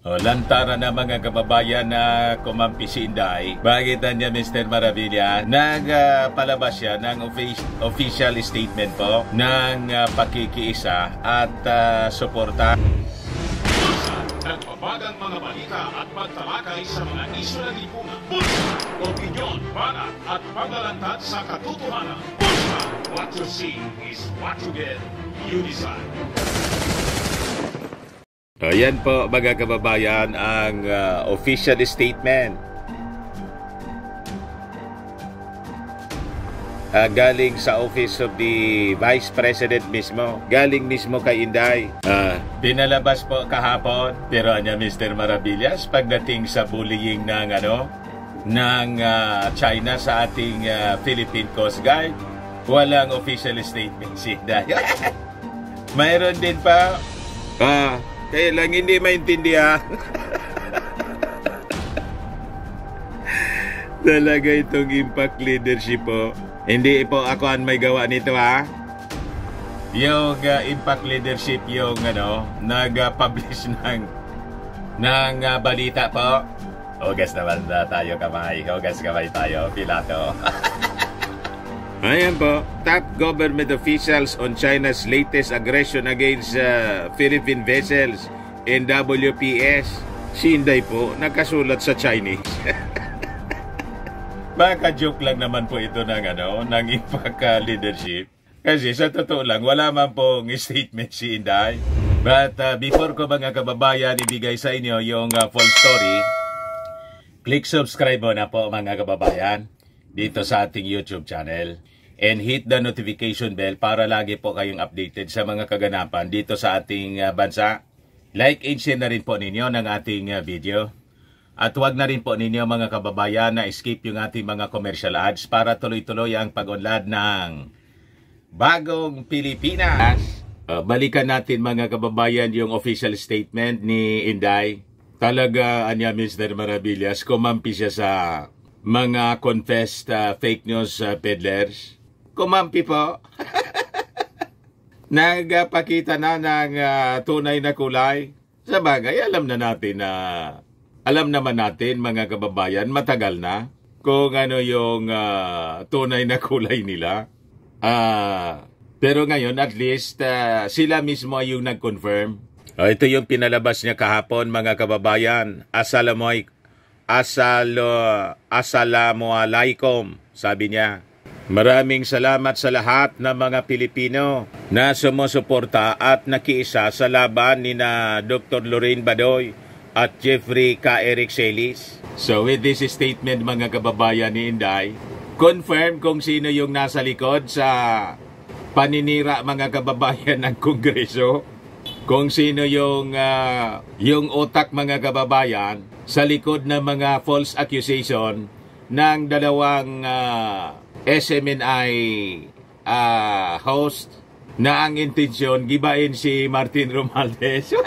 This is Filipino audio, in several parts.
O, lantara na mga kababayan na kumampi si Inday. Bakit niya Mr. Maravilla? Nagpalabas siya ng official statement po ng pakikiisa at suporta. Nagbabagang mga balita at pagtalakay sa mga isyu ng lipunan. Bulsa, opinyon, banat at paglalantad sa katotohanan. Bulsa, what you see is what you get. You decide. Ayan po mga kababayan ang official statement. Galing sa Office of the Vice President mismo. Galing mismo kay Inday. Pinalabas po kahapon. Pero niya Mr. Maravillas, pagdating sa bullying ng China sa ating Philippine Coast Guard, walang official statement si Inday. Mayroon din pa. Kaya lang hindi maintindihan. Talaga itong impact leadership po. Hindi po ako ang may gawa nito ha. Yung impact leadership yung nag-publish ng balita po. Hugas naman tayo kamay. Hugas kamay tayo. Pilato. Ayan po, top government officials on China's latest aggression against Philippine vessels in WPS. Si Inday po, nakasulat sa Chinese. Baka joke lang naman po ito ng impact leadership. Kasi sa totoo lang, wala man pong statement si Inday. But before ko mga kababayan ibigay sa inyo yung full story, click subscribe na po mga kababayan dito sa ating YouTube channel. And hit the notification bell para lagi po kayong updated sa mga kaganapan dito sa ating bansa. Like and share na rin po ninyo ng ating video. At huwag na rin po ninyo mga kababayan na skip yung ating mga commercial ads para tuloy-tuloy ang pag-unlad ng Bagong Pilipinas. Balikan natin mga kababayan yung official statement ni Inday. Talaga Mr. Maravillas, kumampi siya sa mga confessed fake news peddlers. Kumampi po. Nagpakita na ng tunay na kulay. Sa bagay, alam naman natin mga kababayan, matagal na kung yung tunay na kulay nila. Pero ngayon, at least, sila mismo yung nag-confirm. Ito yung pinalabas niya kahapon mga kababayan. Assalamualaikum, sabi niya. Maraming salamat sa lahat ng mga Pilipino na sumusuporta at nakiisa sa laban ni na Dr. Lorraine Badoy at Jeffrey K. Eric Celis. So with this statement mga kababayan ni Inday, confirm kung sino yung nasa likod sa paninira mga kababayan ng Kongreso, kung sino yung utak mga kababayan sa likod ng mga false accusation ng dalawang SMNI host na ang intensyon gibain si Martin Romualdez.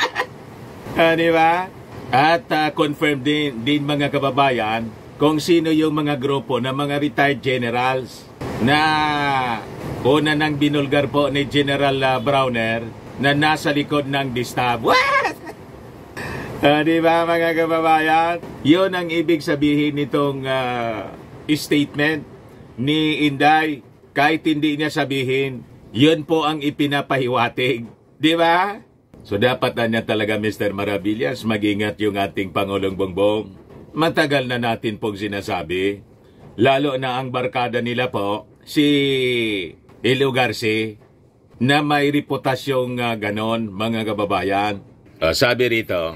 Di ba? At confirm din mga kababayan kung sino yung mga grupo ng mga retired generals na una nang binulgar po ni General Browner na nasa likod ng distab. Di ba mga kababayan? Yun ang ibig sabihin nitong statement ni Inday. Kahit hindi niya sabihin, yun po ang ipinapahiwatig. Di ba? So dapat na niya talaga Mr. Maravillas, mag-ingat yung ating Pangulong Bongbong. Matagal na natin pong sinasabi. Lalo na ang barkada nila po, si Elo Garci, na may reputasyong ganon mga kababayan. Sabi rito,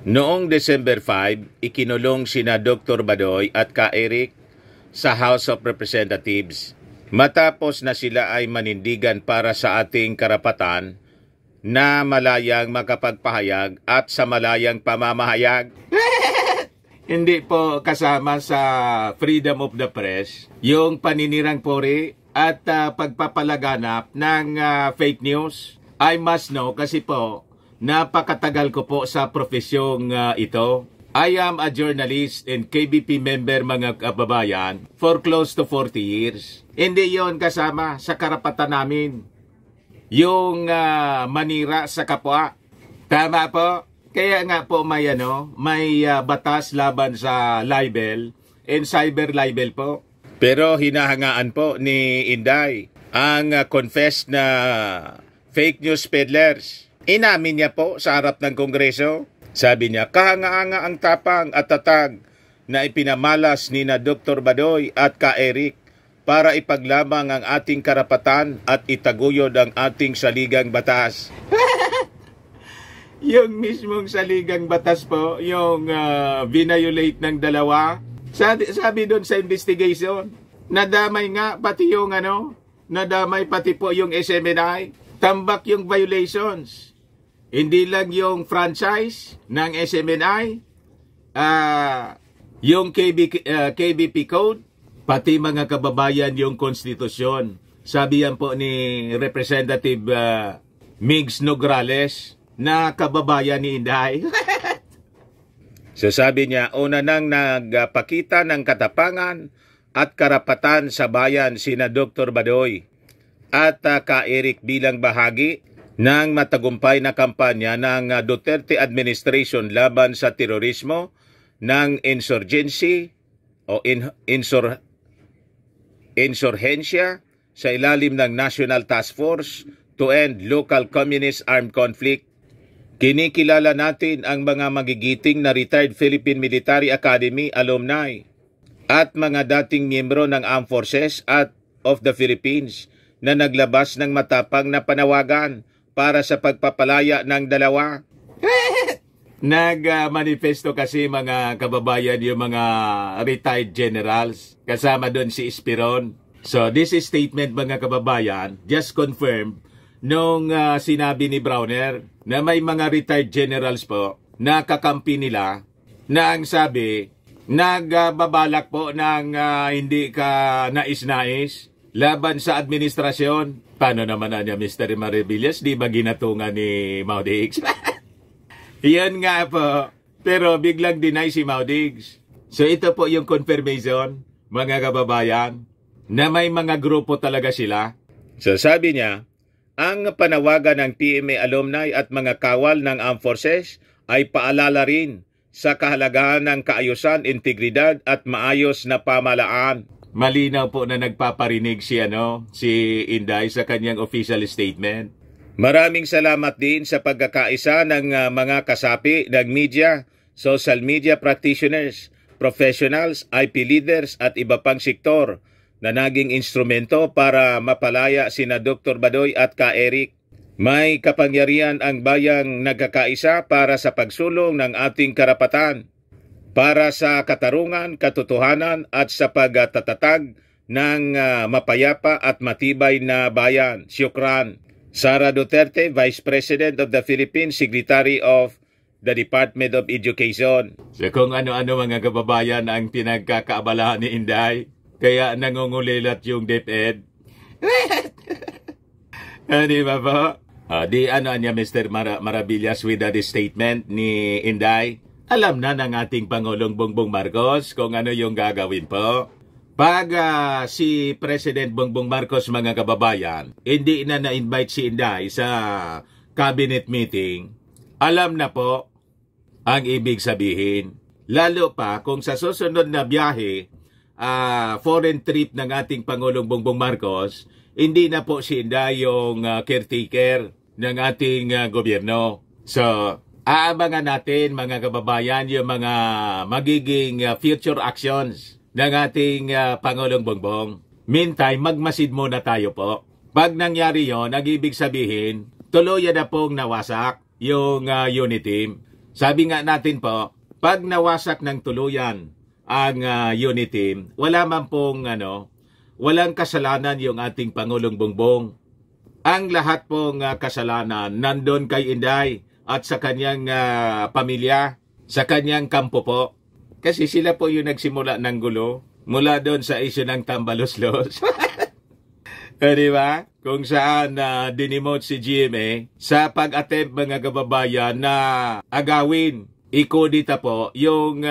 noong December 5, ikinulong sina Dr. Badoy at K. Eric sa House of Representatives matapos na sila ay manindigan para sa ating karapatan na malayang makapagpahayag at sa malayang pamamahayag. Hindi po kasama sa freedom of the press yung paninirang puri at pagpapalaganap ng fake news. I must know kasi po napakatagal ko po sa profesyong ito. I am a journalist and KBP member mga kababayan for close to 40 years. Hindi yon kasama sa karapatan namin yung manira sa kapwa. Tama po? kaya nga po may batas laban sa libel and cyber libel po. Pero hinahangaan po ni Inday ang confessed na fake news peddlers. Inamin niya po sa harap ng Kongreso. Sabi niya, kahanga-hanga ang tapang at tatag na ipinamalas ni na Dr. Badoy at Ka Eric para ipaglamang ang ating karapatan at itaguyod ang ating saligang batas. Yung mismong saligang batas po, yung violate ng dalawa, sabi doon sa investigation, nadamay nga pati yung nadamay pati po yung SMNI, tambak yung violations. Hindi lang yung franchise ng SMNI, yung KBP Code, pati mga kababayan yung konstitusyon. Sabi yan po ni Representative Migs Nograles na kababayan ni Inday. So sabi niya, una nang nagpakita ng katapangan at karapatan sa bayan sina Dr. Badoy at Ka Eric bilang bahagi ng matagumpay na kampanya ng Duterte administration laban sa terorismo ng insurgency o insurhensya sa ilalim ng National Task Force to End Local Communist Armed Conflict. Kinikilala natin ang mga magigiting na retired Philippine Military Academy alumni at mga dating miyembro ng Armed Forces of the Philippines na naglabas ng matapang na panawagan para sa pagpapalaya ng dalawa. Nag-manifesto kasi mga kababayan yung mga retired generals. Kasama doon si Esperon. So this is statement mga kababayan, just confirmed nung sinabi ni Browner na may mga retired generals po na kakampi nila na ang sabi, nagbabalak po ng hindi ka nais-nais laban sa administrasyon. Paano naman niya, Mr. Maribillas? Di ba ginatungan ni Maudigs? Yan nga po. Pero biglang deny si Maudigs. So ito po yung confirmation, mga kababayan, na may mga grupo talaga sila. So sabi niya, ang panawagan ng PMA alumni at mga kawal ng Armed Forces ay paalala rin sa kahalagahan ng kaayusan, integridad at maayos na pamahalaan. Malinaw po na nagpaparinig si Inday sa kanyang official statement. Maraming salamat din sa pagkakaisa ng mga kasapi ng media, social media practitioners, professionals, IP leaders at iba pang sektor na naging instrumento para mapalaya sina Dr. Badoy at Ka Eric. May kapangyarihan ang bayang nagkakaisa para sa pagsulong ng ating karapatan, para sa katarungan, katotohanan at sa pagtatatag ng mapayapa at matibay na bayan. Syukran. Sara Duterte, Vice President of the Philippines, Secretary of the Department of Education. So kung ano-ano mga kababayan ang pinagkakaabalahan ni Inday, kaya nangungulilat yung DepEd. Di ba po? Di niya Mr. Marabillas with the statement ni Inday. Alam na ng ating Pangulong Bongbong Marcos kung ano yung gagawin po. Pag si President Bongbong Marcos, mga kababayan, hindi na na-invite si Inday sa cabinet meeting, alam na po ang ibig sabihin. Lalo pa kung sa susunod na biyahe, foreign trip ng ating Pangulong Bongbong Marcos, hindi na po si Inday yung caretaker ng ating gobyerno. So, aabangan natin mga kababayan yung mga magiging future actions ng ating Pangulong Bongbong. Meantime, magmasid muna tayo po. Pag nangyari yon, nag-ibig sabihin, tuluyan na pong nawasak yung unit team. Sabi nga natin po, pag nawasak ng tuluyan ang unit team, wala man pong walang kasalanan yung ating Pangulong Bongbong. Ang lahat pong kasalanan nandun kay Inday at sa kanyang pamilya, sa kanyang kampo po. Kasi sila po yung nagsimula ng gulo mula doon sa issue ng tambalos-los. Diba? Kung saan dinimote si GMA sa pag-attempt mga kababayan na agawin, ikodita po yung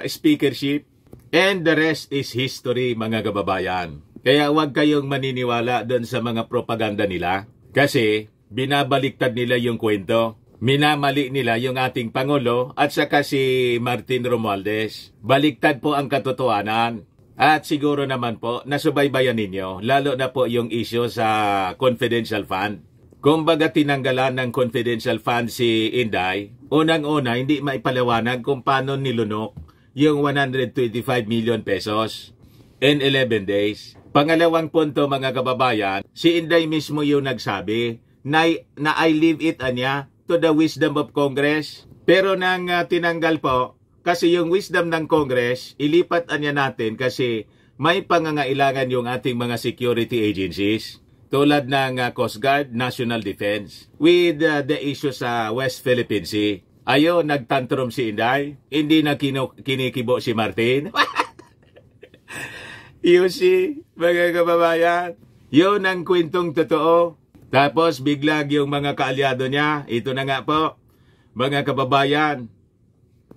speakership, and the rest is history mga kababayan. Kaya huwag kayong maniniwala doon sa mga propaganda nila kasi binabaliktad nila yung kwento. minamali nila yung ating Pangulo at saka si Martin Romualdez. Baliktad po ang katotohanan. At siguro naman po, nasubaybayan ninyo, lalo na po yung issue sa confidential fund. Kumbaga tinanggalan ng confidential fund si Inday, unang-una hindi maipaliwanag kung paano nilunok yung 125 million pesos in 11 days. Pangalawang punto mga kababayan, si Inday mismo yung nagsabi na I leave it anya to the wisdom of Congress. Pero nang tinanggal po, kasi yung wisdom ng Congress, ilipat anya natin kasi may pangangailangan yung ating mga security agencies tulad ng Coast Guard, National Defense with the issue sa West Philippine Sea. Ayo, nagtantrum si Inday, hindi na kinikibo si Martin. You see, mga kababayan, yun ang kwentong totoo. Tapos biglag yung mga kaalyado niya, ito na nga po, mga kababayan,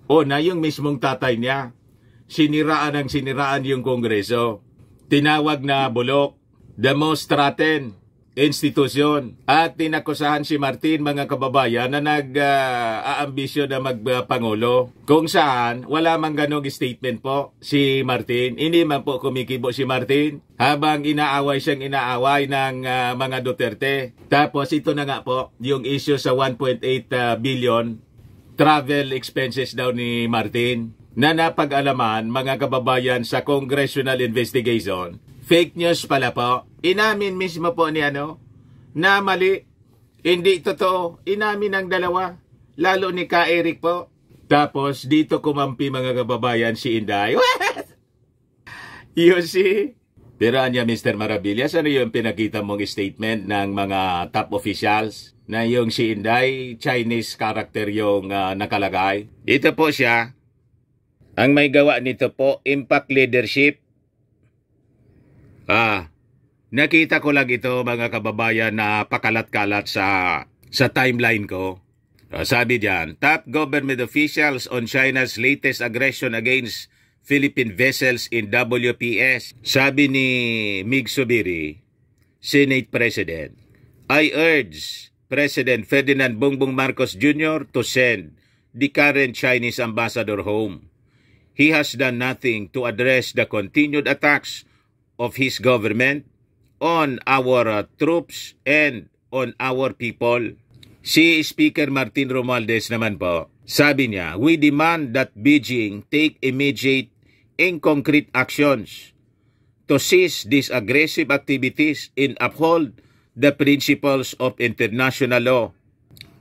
na yung mismong tatay niya, siniraan yung Kongreso. Tinawag na bulok, the most rotten institusyon. At tinakusahan si Martin, mga kababayan, na nag-aambisyon na magpangulo. Kung saan, wala mang ganong statement po si Martin. Hindi man po kumikibo si Martin habang inaaway siyang inaaway ng mga Duterte. Tapos ito na nga po, yung issue sa 1.8 billion travel expenses daw ni Martin na napag-alaman, mga kababayan, sa congressional investigation. Fake news pala po. Inamin mismo po ni na mali. Hindi totoo. Inamin ng dalawa. Lalo ni Ka Eric po. Tapos dito kumampi, mga kababayan, si Inday. You see? Pero anya, Mr. Maravillas, ano yung pinakita mong statement ng mga top officials na yung si Inday, Chinese character yung nakalagay? Ito po siya. Ang may gawa nito po, impact leadership. Nakita ko lang ito, mga kababayan, na pakalat-kalat sa timeline ko. Sabi diyan, top government officials on China's latest aggression against Philippine vessels in WPS. Sabi ni Mig Zubiri, Senate President, I urge President Ferdinand Bongbong Marcos Jr. to send the current Chinese ambassador home. He has done nothing to address the continued attacks of his government on our troops and on our people. Si Speaker Martin Romualdez naman po, sabi niya, we demand that Beijing take immediate and concrete actions to cease these aggressive activities and uphold the principles of international law.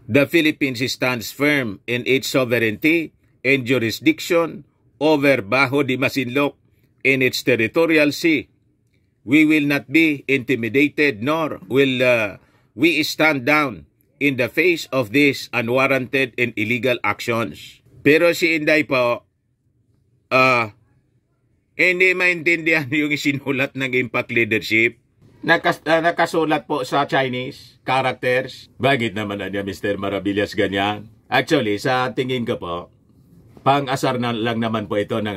The Philippines stands firm in its sovereignty and jurisdiction over Bajo de Masinloc in its territorial sea. We will not be intimidated, nor will we stand down in the face of these unwarranted and illegal actions. Pero si Inday po, hindi maintindihan yung isinulat ng impact leadership. Nakasulat po sa Chinese characters. Bakit naman niya, Mr. Maravillas, ganyan? Actually, sa tingin ko po, pang-asar na lang naman po ito ng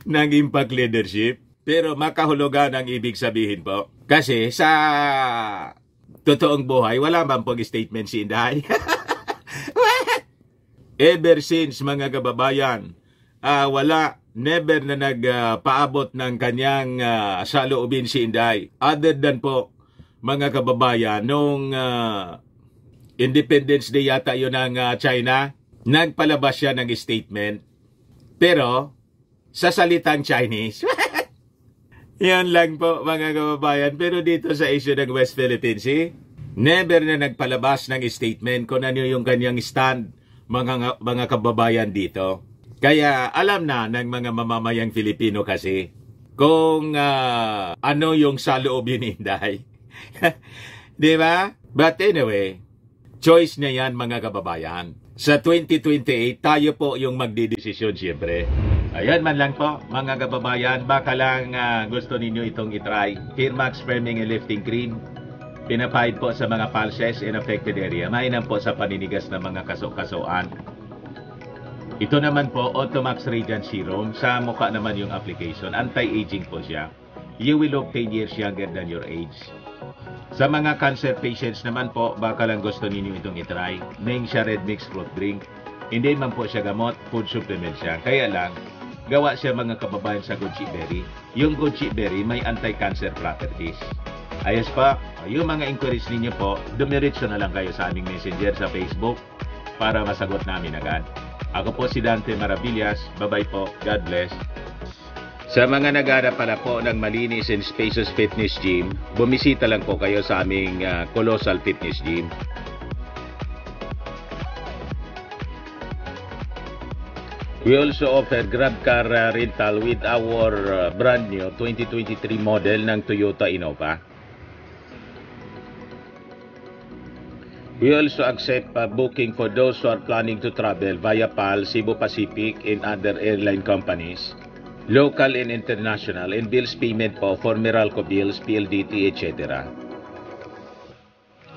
ng impact leadership. Pero makahulugan ang ibig sabihin po. Kasi sa totoong buhay, wala man pong statement si Inday. Ever since, mga kababayan, never na nagpaabot ng kanyang saloobin si Inday. Other than po, mga kababayan, nung Independence Day yata yun ng China, nagpalabas siya ng statement. Pero, sa salitang Chinese, yan lang po, mga kababayan. Pero dito sa issue ng West Philippine Sea, never na nagpalabas ng statement kung ano yung kanyang stand, mga kababayan dito. Kaya alam na ng mga mamamayang Filipino kasi kung ano yung saloobin ni Inday. Di ba? But anyway, choice niya yan, mga kababayan. Sa 2028, tayo po yung magdidesisyon siyempre. Ayan man lang po, mga kababayan. Baka lang gusto ninyo itong itry. Firmax Firming and Lifting Cream. Pinapahid po sa mga pulses in affected area. Mainam po sa paninigas ng mga kaso-kasoan. Ito naman po, Automax Radiant Serum. Sa mukha naman yung application. Anti-aging po siya. You will look 10 years younger than your age. Sa mga cancer patients naman po, baka lang gusto ninyo itong itry. Ning siya red mix fruit drink. Hindi man po siya gamot, food supplement siya. Kaya lang, gawa siya mga kababayan sa goji berry. Yung goji berry may anti-cancer properties. Ayos pa, yung mga inquiries ninyo po, dumiretso na lang kayo sa aming messenger sa Facebook para masagot namin agad. Ako po si Dante Maravillas. Bye-bye po. God bless. Sa mga naghahanap pala po ng malinis and spacious fitness gym, bumisita lang po kayo sa aming Colossal Fitness Gym. We also offer Grab car rental with our brand new 2023 model ng Toyota Innova. We also accept booking for those who are planning to travel via PAL, Cebu Pacific, and other airline companies. Local and international, and bills payment po for Meralco bills, PLDT, etc.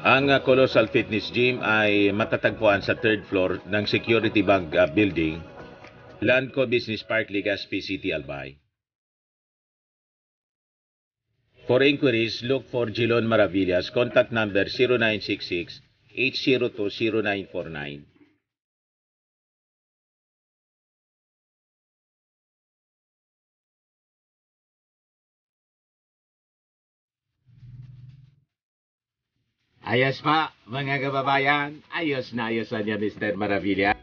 Ang Colossal Fitness Gym ay matatagpuan sa 3rd floor ng Security Bank Building, Landco Business Park, Legazpi City, Albay. For inquiries, look for Jilon Maravillas. Contact number 0966-802-0949. Ayos pa, mga kababayan. Ayos na niya, Mr. Maravilla.